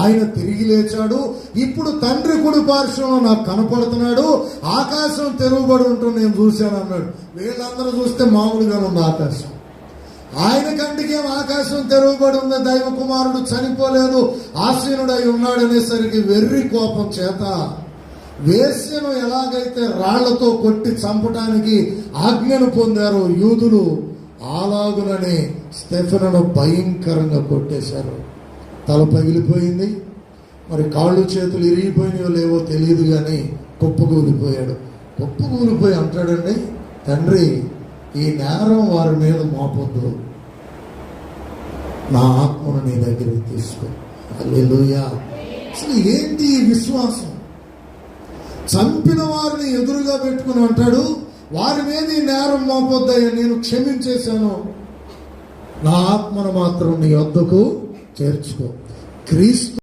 ఆయన తిరిగి లేచాడు. ఇప్పుడు తండ్రి కుడి పార్శ్వంలో నాకు కనపడుతున్నాడు. ఆకాశం తెరువబడి ఉంటుంది, నేను చూశాను అన్నాడు. వీళ్ళందరూ చూస్తే మామూలుగానే ఉంది ఆకాశం. ఆయన కంటికి ఆకాశం తెరువబడి ఉంది, దైవ కుమారుడు చనిపోలేదు, ఆసీనుడై ఉన్నాడనేసరికి వెర్రి కోపం చేత వేశ్యను ఎలాగైతే రాళ్లతో కొట్టి చంపటానికి ఆజ్ఞను పొందారో యూదులు, అలాగుననే స్టెఫెనును భయంకరంగా కొట్టేశారు. తల పగిలిపోయింది, మరి కాళ్ళు చేతులు ఇరిగిపోయినాయో లేవో తెలియదు, కానీ కుప్పకూలిపోయాడు. కుప్పకూలిపోయి అంటాడండి, తండ్రి ఈ నేరం వారి మీద మోపొద్దు, నా ఆత్మను నీ దగ్గరికి తీసుకో. హల్లెలూయా. అసలు ఏంటి ఈ విశ్వాసం? చంపిన వారిని ఎదురుగా పెట్టుకుని అంటాడు, వారి మీద ఈ నేరం మోపొద్దయ్యా, నేను క్షమించేశాను, నా ఆత్మను మాత్రం నీ వద్దకు చేర్చుకో. క్రీస్తు